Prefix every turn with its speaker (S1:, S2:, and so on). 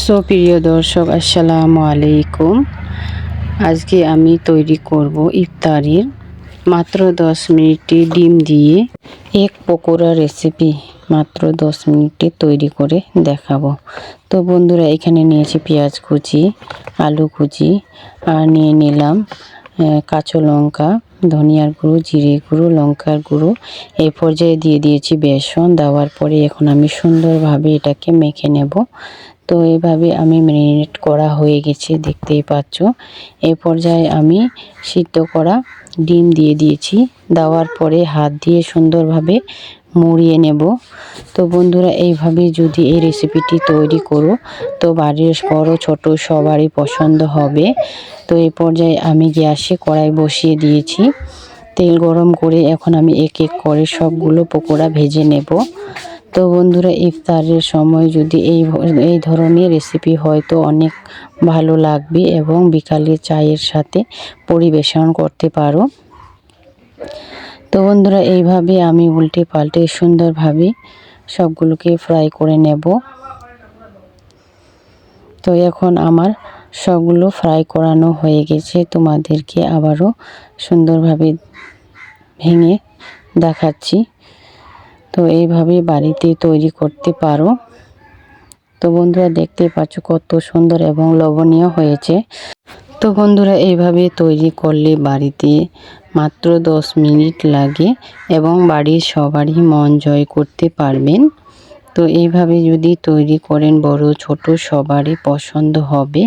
S1: প্রিয় দর্শক, আসসালামু আলাইকুম। আজকে আমি তৈরি করব ইফতারির মাত্র 10 মিনিটে ডিম দিয়ে এক পকোড়া রেসিপি। মাত্র 10 মিনিটে তৈরি করে দেখাবো। তো বন্ধুরা, এখানে নিয়েছি পেঁয়াজ কুচি, আলু কুচি, আর নিয়ে নিলাম কাঁচা লঙ্কা, ধনিয়ার গুঁড়ো, জিরে গুঁড়ো, লঙ্কার গুঁড়ো। এই পর্যায়ে দিয়ে দিয়েছি বেসন। দেওয়ার পরে এখন আমি সুন্দরভাবে এটাকে মেখে নেব। তো এইভাবে আমি ম্যারিনেট করা হয়ে গেছে, দেখতেই পাচ্ছ। এই পর্যায়ে আমি সিদ্ধ করা ডিম দিয়ে দিয়েছি। দেওয়ার পরে হাত দিয়ে সুন্দরভাবে মুড়িয়ে নেব। তো বন্ধুরা, এইভাবে যদি এই রেসিপিটি তৈরি করো তো বাড়ির বড় ছোট সবারই পছন্দ হবে। তো এই পর্যায়ে আমি গ্যাসে কড়াই বসিয়ে দিয়েছি। তেল গরম করে এখন আমি এক এক করে সবগুলো পকোড়া ভেজে নেব। তো বন্ধুরা, ইফতারের সময় যদি এই ধরনের রেসিপি হয় তো অনেক ভালো লাগবে এবং বিকালে চায়ের সাথে পরিবেশন করতে পারো। তো বন্ধুরা, এইভাবে আমি উল্টে পাল্টে সুন্দরভাবে সবগুলোকে ফ্রাই করে নেব। তো এখন আমার সবগুলো ফ্রাই করানো হয়ে গেছে। তোমাদেরকে আবারও সুন্দরভাবে ভেঙে দেখাচ্ছি। তো এইভাবে বাড়িতে তৈরি করতে পারো। তো বন্ধুরা, দেখতে পাচ্ছ কত সুন্দর এবং লোভনীয় হয়েছে। তো বন্ধুরা, এইভাবে তৈরি করলে বাড়িতে মাত্র 10 মিনিট লাগে এবং বাড়ির সবারই মন জয় করতে পারবেন। তো এইভাবে যদি তৈরি করেন বড় ছোট সবারই পছন্দ হবে।